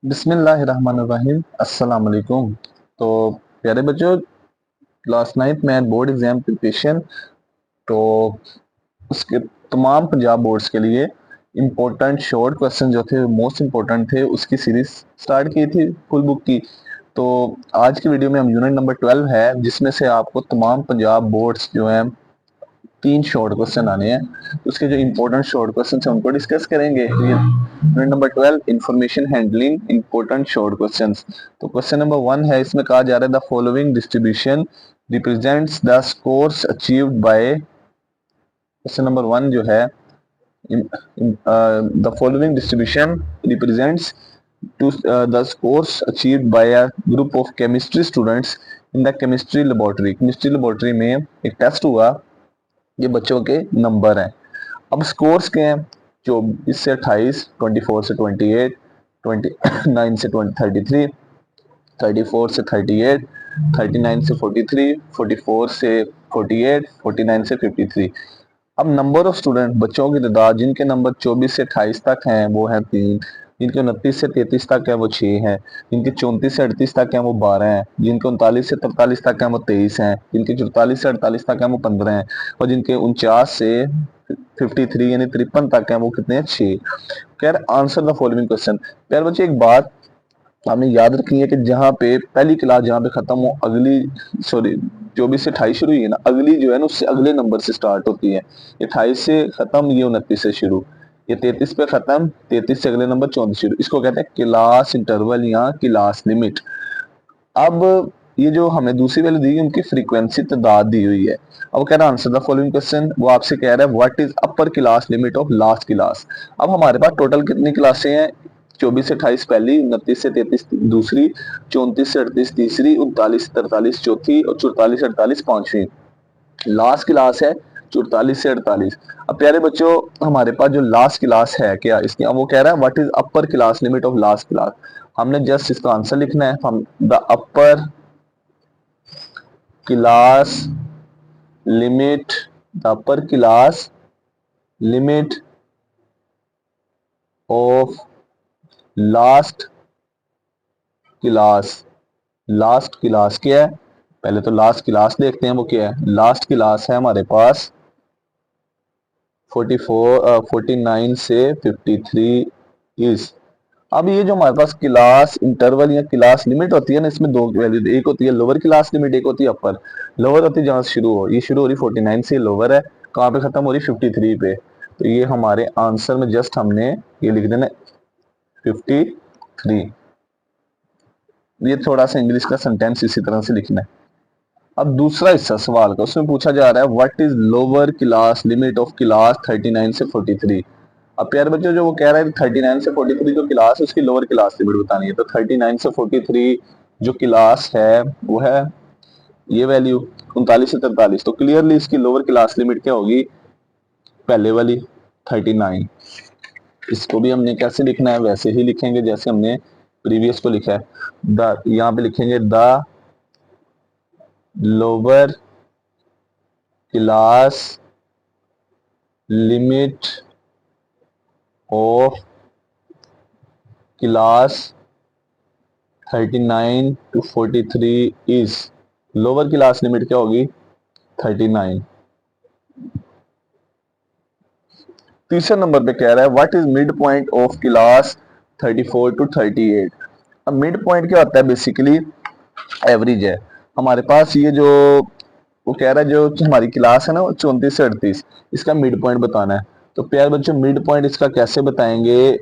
बिस्मिल्लाहिर्रहमानिर्रहीम अस्सलाम वालेकुम। तो प्यारे बच्चों, class 9th math board exam preparation, तो उसके तमाम पंजाब बोर्ड्स के लिए इम्पोर्टेंट शॉर्ट क्वेश्चन जो थे मोस्ट इम्पोर्टेंट थे उसकी सीरीज स्टार्ट की थी फुल बुक की। तो आज की वीडियो में हम यूनिट नंबर 12 है जिसमें से आपको तमाम पंजाब बोर्ड्स जो हैं 3 शॉर्ट क्वेश्चन आने हैं। उसके जो इम्पोर्टेंट शॉर्ट क्वेश्चन है उनको डिस्कस करेंगे। Unit number 12 information handling important short question. तो क्वेश्चन नंबर 1 है, इसमें कहा जा रहा है the following distribution represents the scores achieved by. Question number 1 जो है, the following distribution represents to the scores achieved by a group of chemistry students in the chemistry laboratory। Chemistry laboratory में एक टेस्ट हुआ, ये बच्चों के number हैं। अब स्कोर्स के हैं 24 से 28, 24 से 28, 29 से 33, 34 से 38, 39 से 43, 44 से 48, 49 से 53। अब नंबर ऑफ स्टूडेंट, बच्चों की तादाद जिनके नंबर 24 से 28 तक हैं वो हैं 3, जिनके 29 से 33 तक है वो 6 हैं, जिनके 34 से 38 तक है वो 12 हैं, जिनके 39 से 43 तक है वो 23 हैं, जिनके 44 से 48 तक है वो 15 हैं, और जिनके 49 से 53 यानी 53 तक है वो कितने हैं, 6। खैर, आंसर द फॉलोइंग क्वेश्चन। प्यारे बच्चे, एक बात आपने याद रखनी है कि जहाँ पे पहली क्लास जहाँ पे खत्म हो, अगली, सॉरी, 24 से 28 शुरू हुई है ना, अगली जो है ना उससे अगले नंबर से स्टार्ट होती है। ये 28 से खत्म, ये 29 से शुरू, ये 33 पे खत्म, 33 से अगले नंबर 34 शुरू। इसको कहते हैं क्लास इंटरवल या क्लास लिमिट। अब ये जो हमें दूसरी वैल्यू दी है उनकी फ्रीक्वेंसी तादाद दी हुई है। अब कह रहा है आंसर द फॉलोइंग क्वेश्चन, वो आपसे कह रहा है what is upper class limit of last class. अब हमारे पास टोटल कितनी क्लासें हैं, 24 से 28 पहली, 29 से 33 दूसरी, 34 से 38 तीसरी, 39 से 43 चौथी और 44 से 48 पांचवी। लास्ट क्लास है 44 से 48। अब प्यारे बच्चों, हमारे पास जो लास्ट क्लास है क्या इसकी, अब वो कह रहा है what is upper class limit of last class. हमने जस्ट इसका आंसर लिखना है। हम the upper class limit, the upper class limit of last class. Last class क्या है, पहले तो लास्ट क्लास देखते हैं वो क्या है। लास्ट क्लास है हमारे पास 49 से 53 इज। अब ये जो हमारे पास क्लास इंटरवल या क्लास लिमिट होती है ना, इसमें दो वैल्यू, एक होती है लोअर क्लास लिमिट, एक होती है अपर। लोअर होती है जहां से शुरू हो, ये शुरू हो रही 49 से, लोअर है, कहाँ पे खत्म हो रही 53 पे। तो ये हमारे आंसर में जस्ट हमने ये लिख देना 53। ये थोड़ा सा इंग्लिश का सेंटेंस इसी तरह से लिखना है। अब दूसरा हिस्सा सवाल का, उसमें पूछा जा रहा है what is lower class limit of class 39 से 43। अब प्यारे बच्चों, जो वो कह रहा है 39 से 43 जो क्लास है उसकी लोअर क्लास लिमिट बतानी है। तो 39 से 43 जो क्लास है वो है ये वैल्यू 39 से 43। तो क्लियरली इसकी लोअर क्लास लिमिट क्या होगी, पहले वाली 39। इसको भी हमने कैसे लिखना है, वैसे ही लिखेंगे जैसे हमने प्रीवियस को लिखा है। द, यहाँ पे लिखेंगे the lower class limit of class 39 to 43 is. Lower class limit क्या होगी, 39। तीसरे नंबर पे कह रहा है what is mid point of class 34 to 38। अब मिड पॉइंट क्या होता है, बेसिकली एवरेज है हमारे पास। ये जो वो कह रहा है जो हमारी क्लास है ना वो 34 से 38, इसका मिड पॉइंट बताना है। तो प्यार बच्चों, मिड पॉइंट इसका कैसे बताएंगे,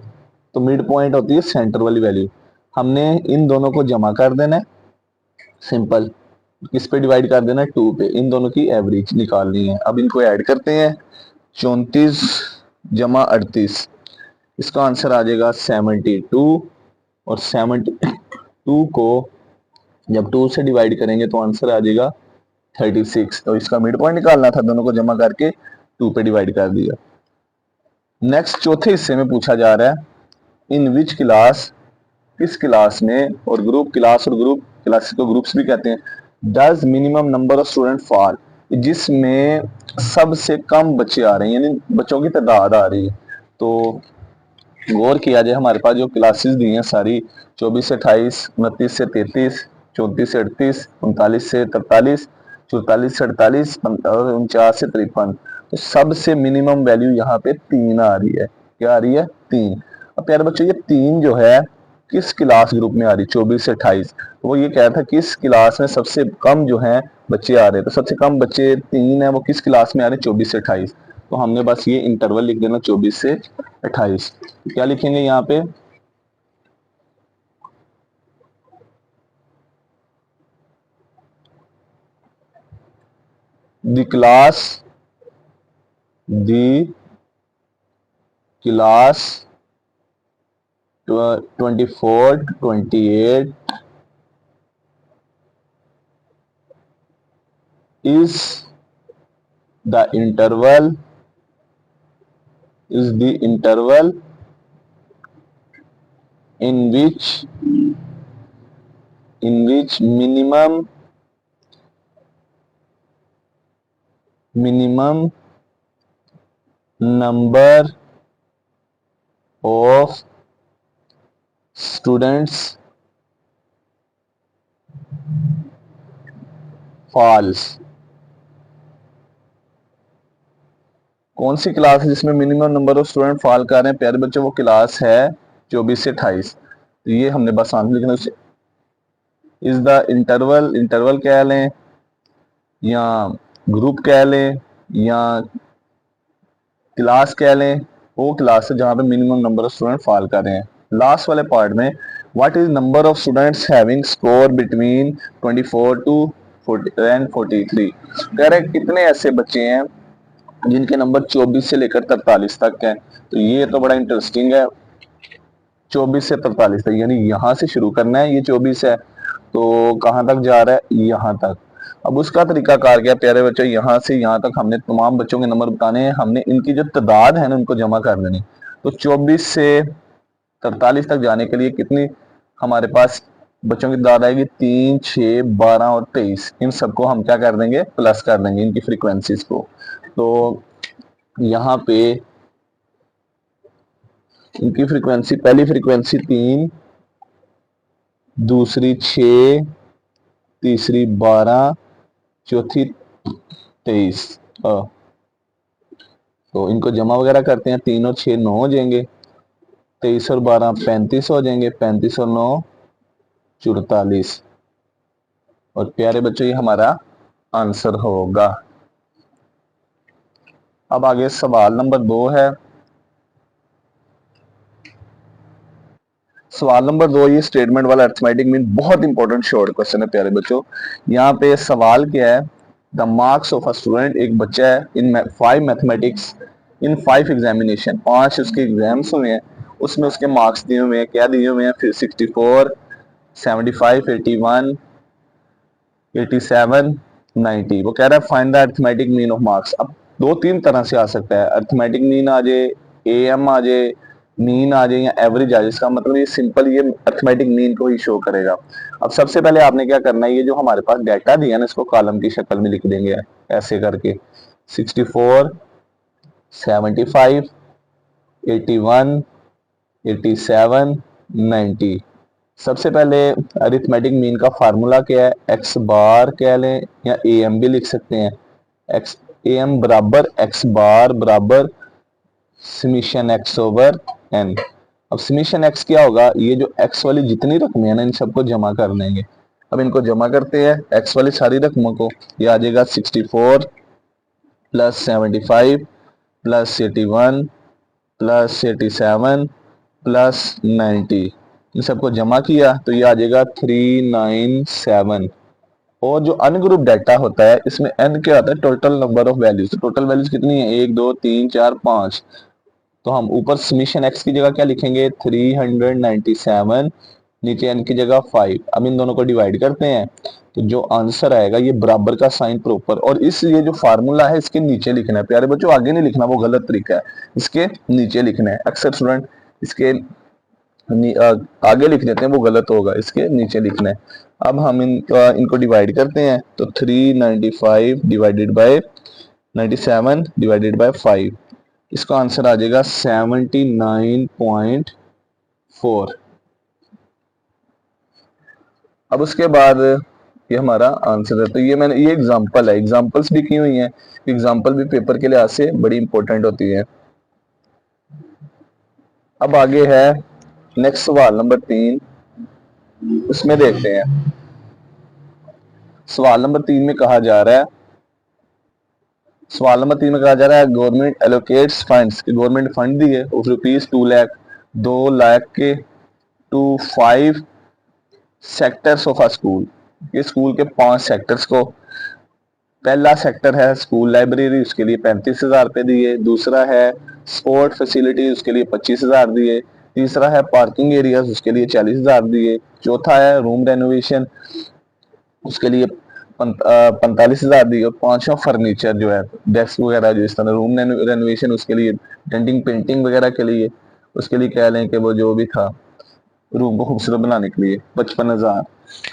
तो मिड पॉइंट होती है सेंटर वाली वैल्यू। हमने इन दोनों को जमा कर देना है, सिंपल। किस पे डिवाइड कर देना है, 2 पे। इन दोनों की एवरेज निकालनी है। अब इनको ऐड करते हैं, 34 जमा 38, इसका आंसर आ जाएगा 72। और 72 को जब 2 से डिवाइड करेंगे तो आंसर आ जाएगा 36। तो इसका मिड पॉइंट निकालना था, दोनों को जमा करके 2 पे डिवाइड कर दिया। नेक्स्ट चौथे हिस्से में पूछा जा रहा है इन विच क्लास, किस क्लास में, और ग्रुप, क्लास और ग्रुप, क्लास को ग्रुप्स भी कहते हैं, does minimum number of student fall, जिसमें सबसे कम बच्चे आ रहे हैं यानी बच्चों की तादाद आ रही है। तो गौर किया जाए, हमारे पास जो क्लासेस दी हैं सारी 24 से 28, 29 से 33, 34 से 38, 39 से 43, 44 से 48 और 49 से 53, तो सबसे मिनिमम वैल्यू यहाँ पे 3 आ रही है। क्या आ रही है? 3। अब प्यारे बच्चों ये 3 जो है किस क्लास ग्रुप में आ रही? 24 से 28। तो वो ये कह रहा था किस क्लास में सबसे कम जो है बच्चे आ रहे हैं, तो सबसे कम बच्चे 3 है, वो किस क्लास में आ रहे हैं? 24 से 28। तो हमने बस ये इंटरवल लिख देना 24 से 28। क्या लिखेंगे यहाँ पे? The class 24, 28 is the interval in which minimum number of students falls। कौन सी क्लास है जिसमें minimum number of student fall कर रहे हैं प्यारे बच्चों? वो क्लास है 24 से 28। तो ये हमने बस आंसर लिखना। इज द इंटरवल कह लें या ग्रुप कह लें या क्लास कह लें, वो क्लास है जहां पे minimum number of student fall कर रहे हैं। लास्ट वाले पार्ट में what is number of students having score between 24 to 43। कह रहे कितने ऐसे बच्चे हैं जिनके नंबर 24 से लेकर 43 तक है। तो ये तो बड़ा इंटरेस्टिंग है। 24 से 43 तक यानी यहां से शुरू करना है, ये 24 है तो कहां तक जा रहा है? यहां तक। अब उसका तरीका कार क्या प्यारे बच्चों? यहां से यहां तक हमने तमाम बच्चों के नंबर बताने हैं, हमने इनकी जो तादाद है ना उनको जमा कर देनी। तो 24 से 43 तक जाने के लिए कितनी हमारे पास बच्चों की तादाद आएगी? 3, 6, 12 और 23। इन सबको हम क्या कर देंगे? प्लस कर देंगे इनकी फ्रीक्वेंसीज को। तो यहाँ पे इनकी फ्रीक्वेंसी, पहली फ्रीक्वेंसी 3, दूसरी 6, तीसरी 12, चौथी 23। तो इनको जमा वगैरह करते हैं, 3 और 6 9 हो जाएंगे, 23 और 12 35 हो जाएंगे, 35 और 9 44। और प्यारे बच्चों ये हमारा आंसर होगा। अब आगे सवाल नंबर 2 है। सवाल नंबर 2 ये स्टेटमेंट वाला अरिथमेटिक मीन बहुत इंपॉर्टेंट शॉर्ट क्वेश्चन है प्यारे बच्चों। यहाँ पे सवाल क्या है? The marks of a student, एक बच्चा है इन 5 मैथमेटिक्स इन 5 एग्जामिनेशन, 5 उसके एग्जाम्स हुए हैं, उसमें उसके मार्क्स दिए हुए हैं। क्या दिए हुए हैं? फिर 64, 75, 81, 87, 90। वो कह रहा है find the arithmetic mean of marks. अब 2-3 तरह से आ सकता है, अरिथमेटिक मीन आ जाए, एएम आ जाए, मीन आ जाए या एवरेज आ जाए। इसका मतलब ये सिंपल ये अरिथमेटिक मीन को ही शो करेगा। अब सबसे पहले आपने क्या करना है, ये जो हमारे पास डाटा दिया ना इसको कॉलम की शक्ल में लिख देंगे ऐसे करके, 64, 75, 81, 87, 90। सबसे पहले अरिथमेटिक मीन का फार्मूला क्या है? एक्स बार कह लें या ए एम भी लिख सकते हैं। एक्स ए एम बराबर एक्स बार बराबर समीशन एक्स ओवर एन। अब समीशन एक्स क्या होगा? ये जो एक्स वाली जितनी रकमें हैं ना इन सबको जमा कर देंगे। अब इनको जमा करते हैं एक्स वाली सारी रकमों को। ये आ जाएगा 64 प्लस 75 प्लस 81 प्लस 87 प्लस 90। इन सबको जमा किया तो ये आ जाएगा 397। और जो अनग्रुप डाटा होता है इसमें एन क्या आता है? Total number of values. तो टोटल वैल्यूज कितनी है? 1, 2, 3, 4, 5। तो हम ऊपर समीशन एक्स की जगह क्या लिखेंगे? 397, नीचे एन की जगह 5। अब इन दोनों को डिवाइड करते हैं तो जो आंसर आएगा ये बराबर का साइन प्रॉपर, और इस ये जो फार्मूला है इसके नीचे लिखना है प्यारे बच्चों, आगे नहीं लिखना, वो गलत तरीका है। इसके नीचे लिखना है। अक्सर स्टूडेंट इसके आगे लिख देते हैं, वो गलत होगा, इसके नीचे लिखना है। अब हम इनको डिवाइड करते हैं तो 395 डिवाइडेड बाय 97 डिवाइडेड बाय 5। इसका आंसर आ जाएगा 79.4। अब उसके बाद ये हमारा आंसर है। तो ये मैंने ये एग्जांपल है, एग्जांपल्स भी की हुई हैं, एग्जांपल भी पेपर के लिहाज से बड़ी इंपॉर्टेंट होती है। अब आगे है नेक्स्ट सवाल नंबर 3, उसमें देखते हैं। सवाल नंबर 3 में कहा जा रहा है, सवाल नंबर 3 में कहा जा रहा है गवर्नमेंट एलोकेट्स फंड्स, कि गवर्नमेंट फंड दिए ऑफ रुपीज 2 लाख, 2 लाख के to 5 sectors of a school, ये स्कूल के 5 सेक्टर्स को। पहला सेक्टर है स्कूल लाइब्रेरी, उसके लिए 35,000 रुपए दिए। दूसरा है स्पोर्ट फैसिलिटी, उसके लिए 25,000 दिए। तीसरा है पार्किंग एरियाज, उसके लिए 40,000 दिए। चौथा है रूम रेनोवेशन, उसके लिए 45,000 दिए। और पांचवा फर्नीचर जो है, डेस्क वगैरह जो इस तरह रूम रेनोवेशन, उसके लिए डेंटिंग पेंटिंग वगैरह के लिए, उसके लिए कह लें कि वो जो भी था रूम को खूबसूरत बनाने के लिए 55,000।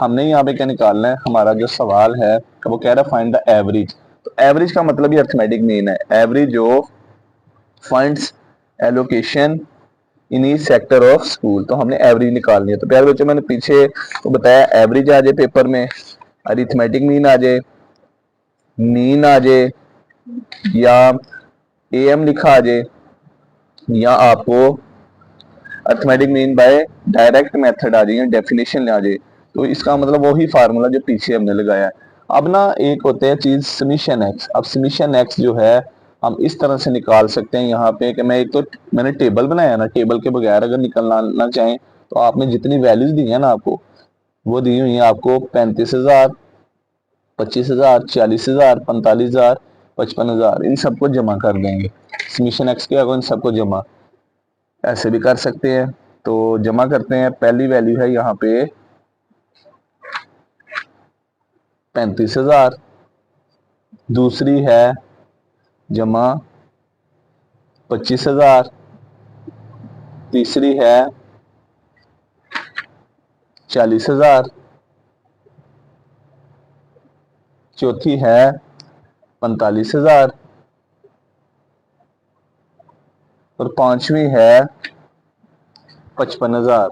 हमने यहाँ पे क्या निकालना है, हमारा जो सवाल है वो कह रहा है फाइंड द एवरेज। तो एवरेज का मतलब ये अर्थमेटिक मीन है, average of funds allocation in each sector of school. तो हमने एवरेज निकालनी है। तो प्यारे बच्चों, मैंने पीछे तो बताया एवरेज आ जाए पेपर में, अरिथमेटिक मीन आ जाए, मीन आ जाए, या एम लिखा आ जाए, या आपको arithmetic mean by direct method आ जाए, डेफिनेशन आ जाए। तो इसका मतलब वही फार्मूला जो पीछे हमने लगाया है। अब ना एक होता है चीज समीशन एक्स। अब समीशन एक्स जो है हम इस तरह से निकाल सकते हैं यहाँ पे कि मैं एक तो मैंने टेबल बनाया ना, टेबल के बगैर अगर निकलना चाहें तो आपने जितनी वैल्यूज दी है ना आपको, वो दी हुई है आपको 35,000, 25,000, 40,000, 45,000, 55,000, इन सबको जमा कर देंगे। समीशन एक्स के इन सबको जमा ऐसे भी कर सकते हैं। तो जमा करते हैं। पहली वैल्यू है यहाँ पे 35,000, दूसरी है जमा 25,000, तीसरी है 40,000, चौथी है 45,000 और पांचवी है 55,000।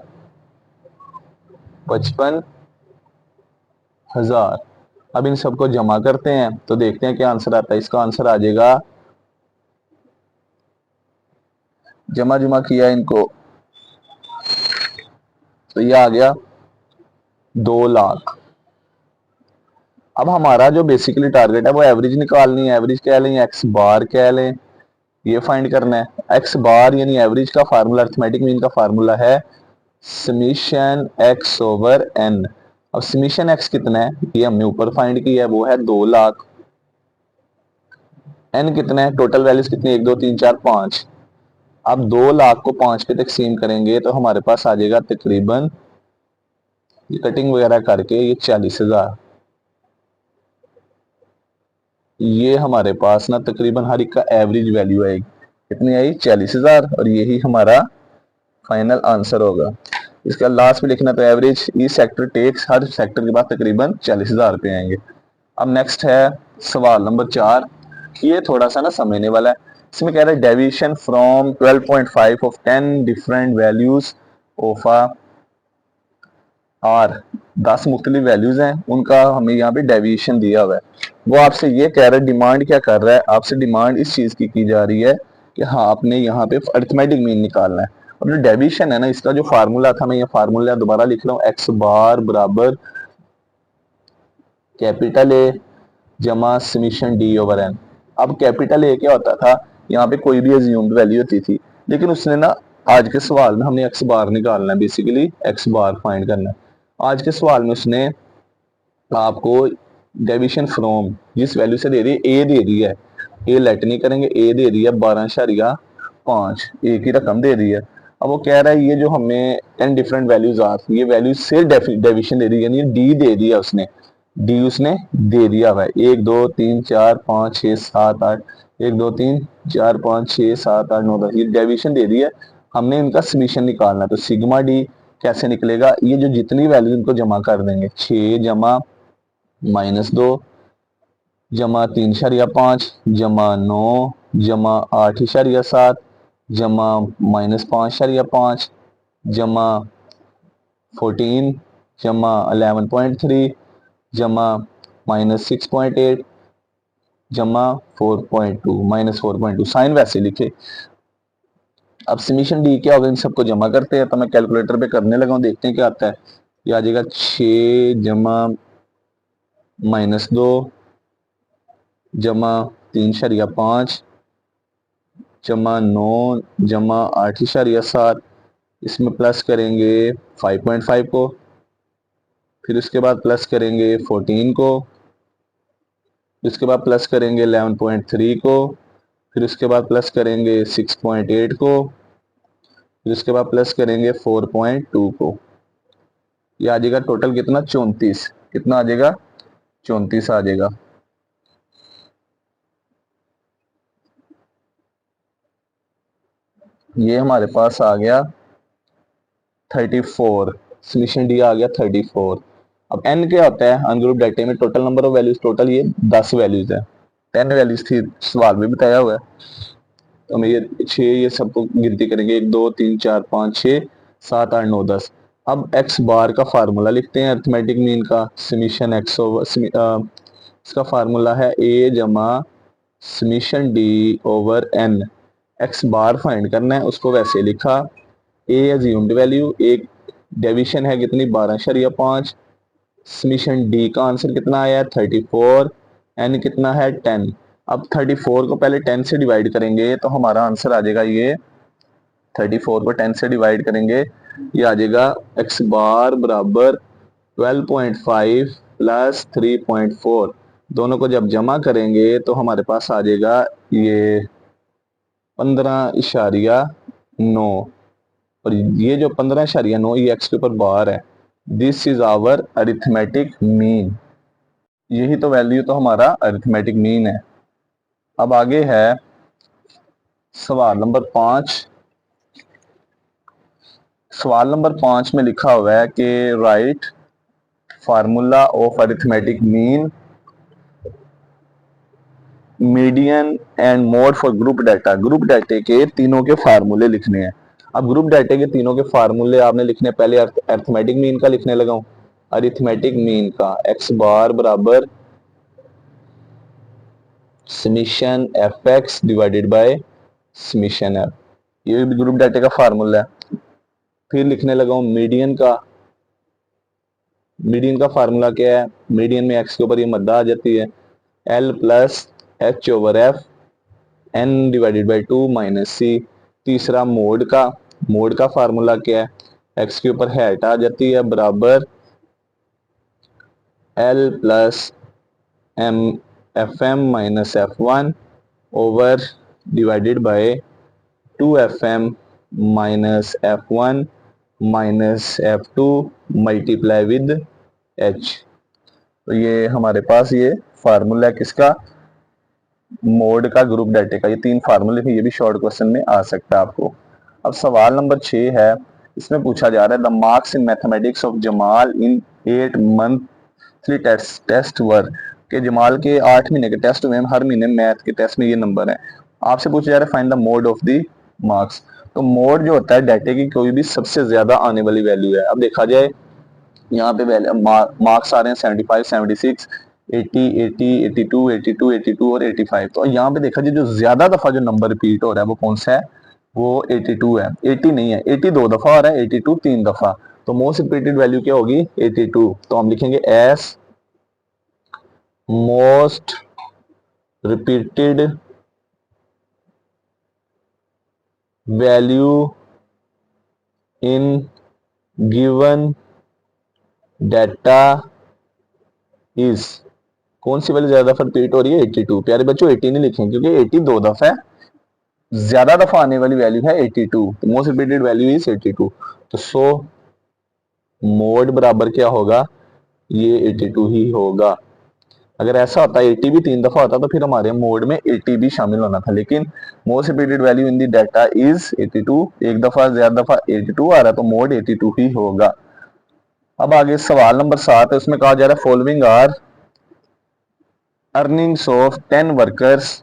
55,000। अब इन सबको जमा करते हैं तो देखते हैं क्या आंसर आता है। इसका आंसर आ जाएगा, जमा जमा किया इनको तो ये आ गया 2 लाख। अब हमारा जो बेसिकली टारगेट है वो एवरेज निकालनी है। एवरेज कह लें, एक्स बार कह लें, ये फाइंड करना है। एक्स बार यानी एवरेज का फार्मूला, अर्थमेटिक मीन का फार्मूला है समीशन एक्स ओवर एन। अब समीशन एक्स कितना है ये हमने ऊपर फाइंड किया है, वो है 2 लाख। एन कितना है, टोटल वैल्यूज कितनी, 1 2 3 4 5। अब 2 लाख को 5 पे तकसीम करेंगे तो हमारे पास आ जाएगा तकरीबन, कटिंग वगैरह करके ये 40,000। ये हमारे पास ना तकरीबन हर एक का एवरेज वैल्यू आएगी, कितनी आई, 40,000, और यही हमारा फाइनल आंसर होगा। इसका लास्ट में लिखना तो एवरेज ई सेक्टर टेक्स, हर सेक्टर के बाद तकरीबन 40,000 रुपए आएंगे। अब नेक्स्ट है सवाल नंबर 4, ये थोड़ा सा ना समझने वाला है। इसमें कह रहा है deviation from 12.5 of 10 different values of a R, 10 मुख्तलिफ वैल्यूज हैं, उनका हमें यहाँ पे डेविएशन दिया हुआ है। वो आपसे ये कह रहा है, डिमांड क्या कर रहा है आपसे, डिमांड इस चीज की जा रही है कि हाँ आपने यहाँ पे अरिथमेटिक मीन निकालना है। और जो डेविएशन है ना, इसका जो फार्मूला था, मैं ये फार्मूला दोबारा लिख रहा हूँ, एक्स बार बराबर कैपिटल ए जमा समीशन डी ओवर एन। अब कैपिटल ए क्या होता था, यहाँ पे कोई भी अज्यूम्ड वैल्यू होती थी, लेकिन उसने ना आज के सवाल में हमने एक्स बार निकालना है, बेसिकली एक्स बार फाइंड करना है। आज के सवाल में उसने आपको डेविएशन फ्रॉम जिस वैल्यू से दे रही है, ए दे रही है, ए लेट नहीं करेंगे, ए दे रही है 12.5, ए की रकम दे रही है। अब वो कह रहा है ये जो हमें 10 डिफरेंट वैल्यूज आ, ये वैल्यू से डेविएशन दे रही है, यानी डी दे दिया उसने, डी उसने दे दिया हुआ है 1 2 3 4 5 6 7 8, 1 2 3 4 5 6 7 8 9 10, ये डेविएशन दे दी है। हमने इनका समीशन निकालना है। तो सिग्मा डी कैसे निकलेगा, ये जो जितनी वैल्यू इनको जमा कर देंगे, 6 जमा -2 जमा 3.5 जमा 9 जमा 8.7 जमा -5.5 जमा 14 जमा 11.3 जमा -6.8 जमा 4.2 -4.2। साइन वैसे लिखे। अब समीशन डी क्या होगा, इन सबको जमा करते हैं। तो मैं कैलकुलेटर पे करने लगा हूं, देखते हैं क्या आता है। ये आ जाएगा 6 जमा -2 जमा 3.5 जमा 9 जमा 8.7। इसमें प्लस करेंगे 5.5 को, फिर उसके बाद प्लस करेंगे 14 को, उसके बाद प्लस करेंगे 11.3 को, फिर उसके बाद प्लस करेंगे 6.8 को, फिर उसके बाद प्लस करेंगे 4.2 को। ये आ जाएगा टोटल कितना, 34। कितना आ जाएगा, 34 आ जाएगा। ये हमारे पास आ गया 34। सॉल्यूशन डी आ गया 34। अब n क्या होता है अनग्रुप डाटे में, total number of values, total ये 10 वैल्यूज है, 10 वैल्यूज थी, सवाल में बताया हुआ है। तो हम ये 6 ये सबको गिनती करेंगे, 1 2 3 4 5 6 7 8 9 10। अब x बार का फार्मूला लिखते हैं अरिथमेटिक मीन का, समीशन x ओवर इसका फार्मूला है a जमा summation d over n। x बार फाइंड करना है, उसको वैसे लिखा, a अज्यूम्ड वैल्यू, एक डेविएशन है कितनी 12.5, समीशन डी का आंसर कितना आया है 34, एन कितना है 10। अब 34 को पहले 10 से डिवाइड करेंगे तो हमारा आंसर आ जाएगा, ये 34 को 10 से डिवाइड करेंगे, ये आ जाएगा एक्स बार बराबर 12.5 प्लस 3.4। दोनों को जब जमा करेंगे तो हमारे पास आ जाएगा ये 15.9, और ये जो 15.9 ये एक्स के ऊपर बार है। This is our arithmetic mean. यही तो वैल्यू तो हमारा अरिथमेटिक मीन है। अब आगे है सवाल नंबर 5। सवाल नंबर 5 में लिखा हुआ है कि right formula of arithmetic mean, median and mode for group data. Group डाटे के तीनों के फार्मूले लिखने हैं। अब ग्रुप डाटे के तीनों के फार्मूले आपने लिखने, पहले अरिथमेटिक मीन का लिखने लगा हूं। अरिथमेटिक मीन का एक्स बार बराबर summation F x divided by summation F, ये भी ग्रुप डाटे का फार्मूला है। फिर लिखने लगा हूं मीडियन का। मीडियन का फार्मूला क्या है, मीडियन में एक्स के ऊपर ये मद्दा आ जाती है, L plus H over F N divided by 2 minus C. तीसरा मोड का फार्मूला क्या है, एक्स के ऊपर हैट आ जाती है, बराबर L plus M F M minus F one over divided by 2fm minus f1 minus f2 multiply with h। तो ये हमारे पास ये फार्मूला किसका, मोड का, ग्रुप डाटे का। ये तीन फार्मूले थे, ये भी शॉर्ट क्वेश्चन में आ सकता है आपको। अब सवाल नंबर 6 है, इसमें पूछा जा रहा है the marks in mathematics of Jamal in 8 monthly test were, के जमाल के 8 महीने के टेस्ट हुए, हर महीने मैथ के टेस्ट में ये नंबर है। आपसे पूछा जा रहा है find the mode of the marks. तो मोड जो होता है डाटे की कोई भी सबसे ज्यादा आने वाली वैल्यू है। अब देखा जाए यहाँ पे मार्क्स आ रहे हैं 75 76 80 80 82 82 82 और 85। तो यहाँ पे देखा जाए जो ज्यादा दफा जो नंबर रिपीट हो रहा है वो कौन सा है, वो 82 है। 80 नहीं है, 80 2 दफा हो रहा है, 82 3 दफा। तो मोस्ट रिपीटेड वैल्यू क्या होगी 82। तो हम लिखेंगे S most repeated value in given data is, कौन सी वैल्यू ज्यादा दफा रिपीट हो रही है 82। प्यारे बच्चों 80 नहीं लिखेंगे क्योंकि 80 2 दफा है, ज्यादा दफा आने वाली वैल्यू है 82। तो मोस्ट रिपीटेड वैल्यू इज 82। तो सो मोड बराबर क्या होगा, ये 82 ही होगा। अगर ऐसा होता 80 भी 3 दफा होता तो फिर हमारे मोड में 80 भी शामिल होना था, लेकिन most repeated value in the data is 82। एक दफा ज्यादा दफा 82 आ रहा है तो मोड 82 ही होगा। अब आगे सवाल नंबर 7 है, उसमें कहा जा रहा है following are earnings of 10 workers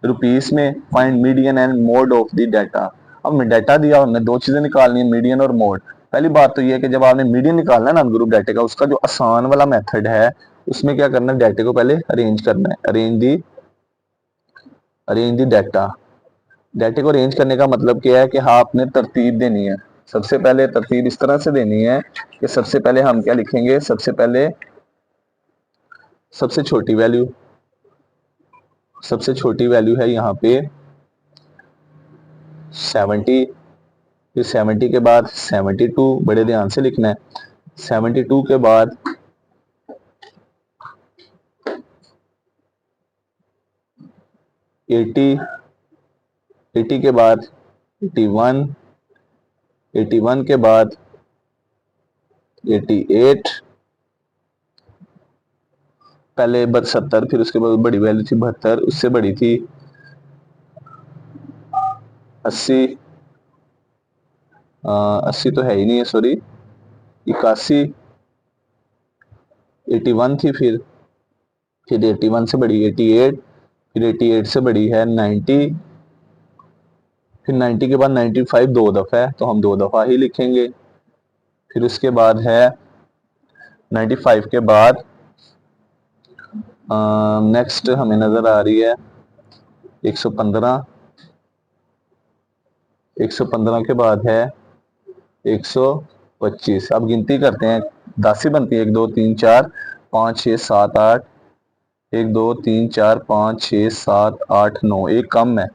rupees में find median and mode of the data. अब डाटा दिया, हमने दो चीजें निकालनी है, मीडियन और मोड। पहली बात तो ये है कि जब आपने मीडियन निकालना है ना ग्रुप डाटे का, उसका जो आसान वाला मेथड है उसमें क्या करना है, डाटे को पहले अरेंज करना है। Arrange the data. डाटे को अरेंज करने का मतलब क्या है कि हाँ आपने तरतीब देनी है। सबसे पहले तरतीब इस तरह से देनी है कि सबसे पहले हम क्या लिखेंगे, सबसे पहले सबसे छोटी वैल्यू, सबसे छोटी वैल्यू है यहाँ पे 70, फिर 70 के बाद 72, बड़े ध्यान से लिखना है। 72 के बाद 80, 80 के बाद 81, 81 के बाद 88, पहले 72, फिर उसके बाद बड़ी वैल्यू थी 72, उससे बड़ी थी 80, 80 तो है ही नहीं है, सॉरी 81, 81 थी, फिर 81 से बड़ी 88, फिर 88 से बड़ी है 90, फिर 90 के बाद 95 दो दफ़ा है तो हम दो दफ़ा ही लिखेंगे। फिर उसके बाद है 95 के बाद नेक्स्ट हमें नज़र आ रही है 115, 115 के बाद है 125। अब गिनती करते हैं, 10 ही बनती है, 1 2 3 4 5 6 7 8, 1 2 3 4 5 6 7 8 9, एक कम है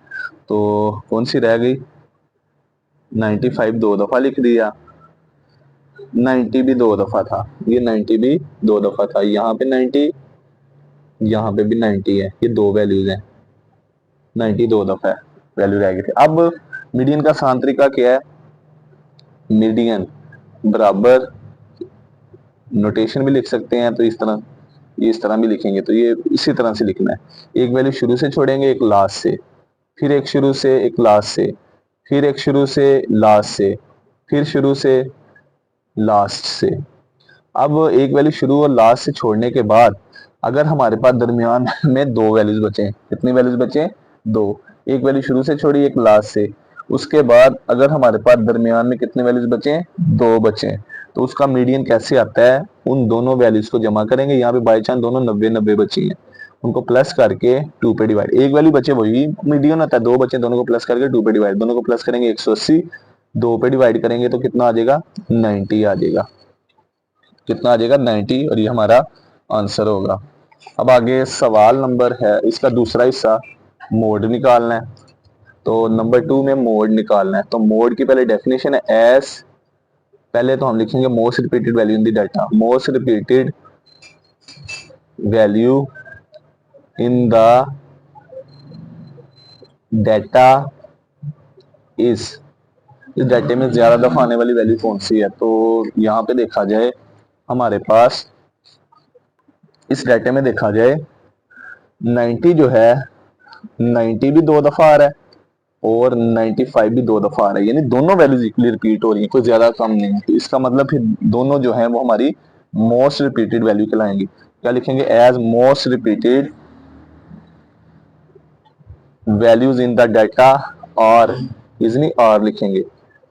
तो कौन सी रह गई, 95 दो दफ़ा लिख दिया, 90 भी दो दफ़ा था, ये 90 भी दो दफ़ा था, यहाँ पे 90, यहाँ पे भी 90 है, ये दो वैल्यूज हैं, 90 दो दफ़ा वैल्यू रह गई थी। अब मीडियन का आसान तरीका क्या है, मीडियन बराबर, नोटेशन भी लिख सकते हैं तो इस तरह, ये इस तरह भी लिखेंगे तो ये इसी तरह से लिखना है, एक वैल्यू शुरू से छोड़ेंगे एक लास्ट से, फिर एक शुरू से एक लास्ट से, फिर एक शुरू से लास्ट से, फिर शुरू से लास्ट से। अब एक वैल्यू शुरू और लास्ट से छोड़ने के बाद अगर हमारे पास दरमियान में दो वैल्यूज बचे, कितनी वैल्यूज बचे, दो, एक वैल्यू शुरू से छोड़ी एक लास्ट से, उसके बाद अगर हमारे पास दरमियान में कितने वैल्यूज बचे, दो बचे, तो उसका मीडियन कैसे आता है, उन दोनों वैल्यूज को जमा करेंगे, यहाँ पे बाई चांस दोनों 90-90 बची हैं, उनको प्लस करके 2 पे डिवाइड, एक वैल्यू बचे वही मीडियन होता है, दो बचे दोनों को प्लस करके 2 पे डिवाइड, दोनों को प्लस करेंगे 180, 2 पे डिवाइड करेंगे तो कितना आ जाएगा, 90 आ जाएगा, कितना आ जाएगा 90, और ये हमारा आंसर होगा। अब आगे सवाल नंबर है इसका दूसरा हिस्सा, मोड निकालना है, तो नंबर 2 में मोड निकालना है, तो मोड की पहले डेफिनेशन है एस, पहले तो हम लिखेंगे most repeated value in the data, most repeated value in the data is, इस डाटे में ज्यादा दफा आने वाली वैल्यू कौन सी है, तो यहाँ पे देखा जाए हमारे पास, इस डाटे में देखा जाए 90 जो है, 90 भी दो दफा आ रहा है और 95 भी दो दफा आ रहा है, यानी दोनों वैल्यूज इक्वली रिपीट हो रही है, कोई ज्यादा कम नहीं है, तो इसका मतलब फिर दोनों जो है वो हमारी मोस्ट रिपीटेड वैल्यू कहलाएंगी। क्या लिखेंगे, as most repeated values in the data, और इजनी आर लिखेंगे,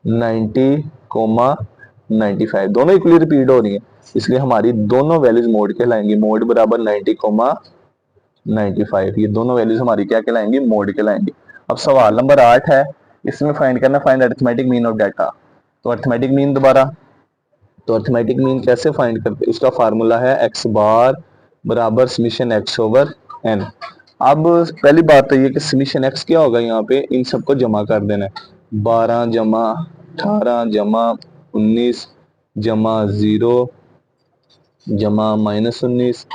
90,95 दोनों इक्वली रिपीट हो रही है, इसलिए हमारी दोनों वैल्यूज मोड कहलाएंगी, मोड बराबर 90,95, ये दोनों वैल्यूज हमारी क्या कहलाएंगी, मोड कहलाएंगी। अब सवाल नंबर 8 है, इसमें फाइंड करना, find arithmetic mean of data, तो अरिथमेटिक मीन दोबारा, तो अरिथमेटिक मीन कैसे फाइंड करते, उसका फार्मूला है एक्स बार बराबर समीशन एक्स ओवर एन। अब पहली बात तो ये कि समीशन एक्स क्या होगा, यहाँ पे इन सबको जमा कर देना है, 12 जमा 18 जमा 19 जमा 0 जमा -19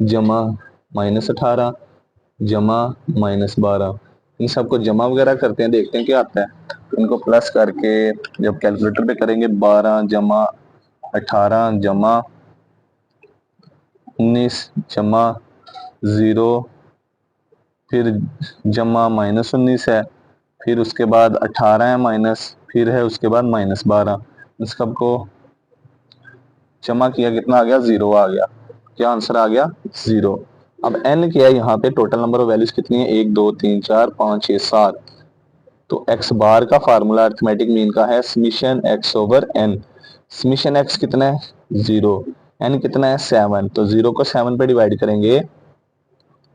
जमा -18 जमा -12, इन सबको जमा वगैरह करते हैं, देखते हैं क्या आता है, तो इनको प्लस करके जब कैलकुलेटर पे करेंगे 12 जमा 18 जमा 19 जमा 0, फिर जमा -19 है, फिर उसके बाद 18 है माइनस, फिर है उसके बाद -12, इन सबको जमा किया, कितना आ गया, 0 आ गया, क्या आंसर आ गया, 0। अब n क्या है यहाँ पे, टोटल नंबर ऑफ वैल्यूज कितनी है, 1 2 3 4 5 6 7। तो x बार का फार्मूला अरिथमेटिक मीन का है summation x over n। Summation x कितना है 0, n कितना है 7, तो 0 को 7 पे डिवाइड करेंगे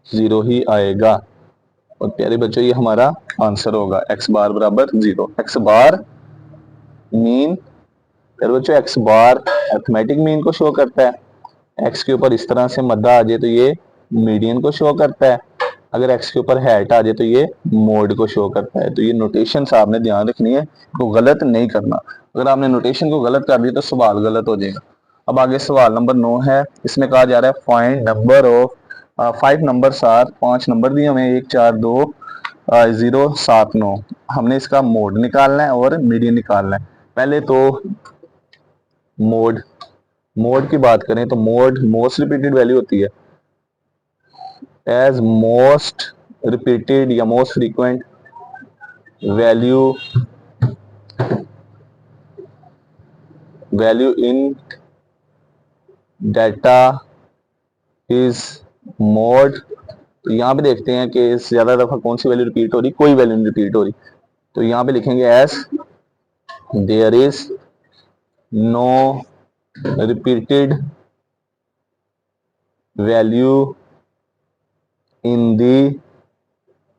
0 ही आएगा। और प्यारे बच्चों ये हमारा आंसर होगा, x बार बराबर 0। x बार मीन, प्यारे बच्चों x बार अरिथमेटिक मीन को शो करता है, x के ऊपर इस तरह से मद्दा आ जाए तो ये मीडियन को शो करता है, अगर x के ऊपर हैट आ जाए तो ये मोड को शो करता है। तो ये नोटेशन आपने ध्यान रखनी है, तो गलत नहीं करना। अगर आपने नोटेशन को गलत कर दिया तो सवाल गलत हो जाएगा। अब आगे सवाल नंबर 9 है, इसमें कहा जा रहा है find number of 5 numbers are, 5 number दिए हमें 1 4 2 0 7 9। हमने इसका मोड निकालना है और मीडियन निकालना है। पहले तो मोड, मोड की बात करें तो मोड मोस्ट रिपीटेड वैल्यू होती है, एज मोस्ट रिपीटेड या most frequent value, value in data is mode. तो यहाँ पे देखते हैं कि ज्यादा दफा कौन सी वैल्यू रिपीट हो रही, कोई वैल्यू नहीं रिपीट हो रही। तो यहाँ पे लिखेंगे as there is no repeated value in the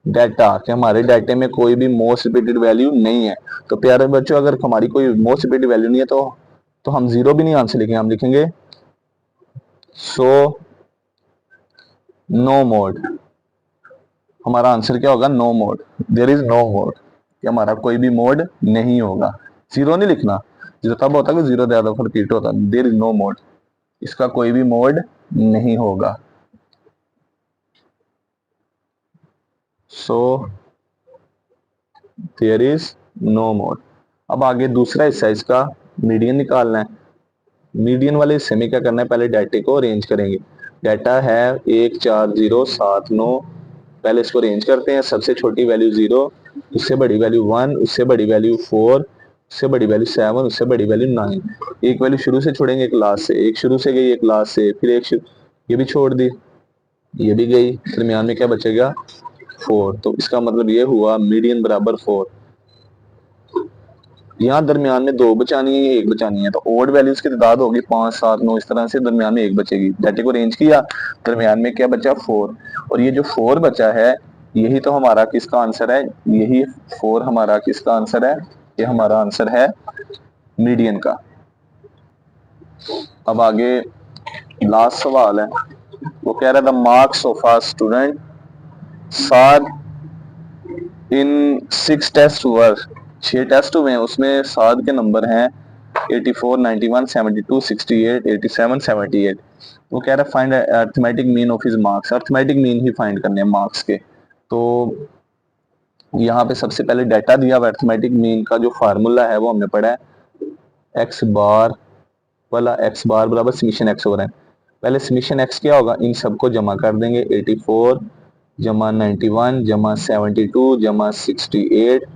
data, कि हमारे डाटे में कोई भी मोस्ट रिपीटेड वैल्यू नहीं है। तो प्यारे बच्चों अगर हमारी कोई मोस्ट रिपीटेड वैल्यू नहीं है तो हम 0 भी नहीं आंसर लिखेंगे, हम लिखेंगे सो नो मोड। हमारा आंसर क्या होगा, no mode, there is no mode, कि हमारा कोई भी मोड नहीं होगा। 0 नहीं लिखना, जीरो तब होता है कि 0 ज्यादा रिपीट होता है, देयर इज नो मोड, इसका कोई भी मोड नहीं होगा। So there is no mode. अब आगे दूसरा हिस्सा इसका मीडियन निकालना है। मीडियन वाले हिस्से में क्या करना है, पहले डाटे को अरेंज करेंगे। डाटा है 1 4 0 7 9, पहले इसको अरेंज करते हैं। सबसे छोटी वैल्यू 0, उससे बड़ी वैल्यू 1, उससे बड़ी वैल्यू 4, उससे बड़ी वैल्यू 7, उससे बड़ी वैल्यू 9। एक वैल्यू शुरू से छोड़ेंगे, एक लास्ट से, एक शुरू से गई एक लास्ट से, फिर एक ये भी छोड़ दी, ये भी गई, दरमियान में क्या बचेगा 4। तो इसका मतलब ये हुआ मीडियन बराबर 4। यहाँ दरमियान में 2 बचानी है, 1 बचानी है, तो ओड वैल्यूज की तादाद होगी 5 7 9, इस तरह से दरमियान में 1 बचेगी। डाटे को रेंज किया, दरमियान में क्या बचा 4, और ये जो 4 बचा है यही तो हमारा किसका आंसर है, यही 4 हमारा किसका आंसर है, ये हमारा आंसर है मीडियन का। अब आगे लास्ट सवाल है, वो कह रहा था मार्क्स ऑफ अ स्टूडेंट सार इन 6 टेस्ट वर, 6 टेस्ट हुए हैं, उसमें साद के नंबर हैं 84 91 72 68 87 78। वो कह रहा है find arithmetic mean of his marks, arithmetic mean he find करने हैं मार्क्स के। तो यहाँ पे सबसे पहले डाटा दिया हुआ अरिथमेटिक मीन का जो फार्मूला है वो हमने पढ़ा है, एक्स बार वाला एक्स बार बराबर समीशन एक्स ओवर एन। पहले समीशन एक्स क्या होगा, इन सबको जमा कर देंगे, 84 जमा 91 जमा 72 जमा 68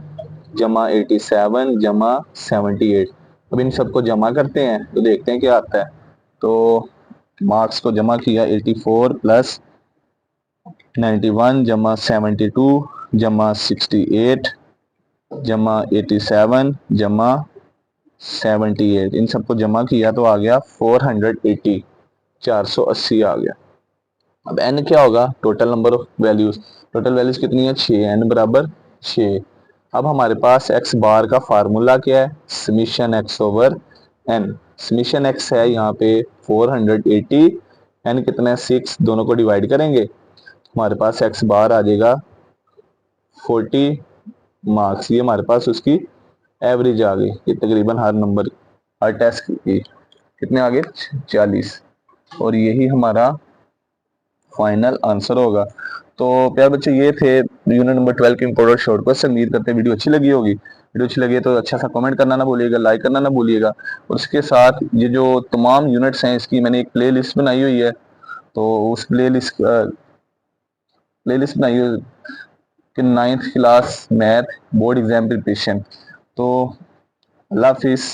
जमा 87 जमा 78। अब इन सबको जमा करते हैं तो देखते हैं क्या आता है। तो मार्क्स को जमा किया, 84 प्लस 91 जमा 72 जमा 68 जमा 87 जमा 78, इन सबको जमा किया तो आ गया 480, 480 आ गया। अब n क्या होगा, total number of values, total values कितनी है 6, n बराबर 6। अब हमारे पास x बार का फार्मूला क्या है, summation x over n। Summation x है यहाँ पे 480, n कितना है 6, दोनों को डिवाइड करेंगे हमारे पास x बार आ जाएगा 40 मार्क्स। ये हमारे पास उसकी एवरेज आ गई, ये तकरीबन हर नंबर हर टेस्ट की कितने आ गए 40, और यही हमारा फाइनल आंसर होगा। तो प्यार बच्चे ये थे यूनिट नंबर 12 के इंपोर्टेंट शॉर्ट क्वेश्चन। उम्मीद करते हैं वीडियो अच्छी लगी होगी। वीडियो अच्छी लगी है तो अच्छा सा कमेंट करना ना भूलिएगा, लाइक करना ना भूलिएगा। और उसके साथ ये जो तमाम यूनिट्स हैं इसकी मैंने एक प्ले लिस्ट बनाई हुई है, तो उस प्ले लिस्ट बनाई हुई कि 9th class math board exam preparation. तो अल्लाह हाफिज़।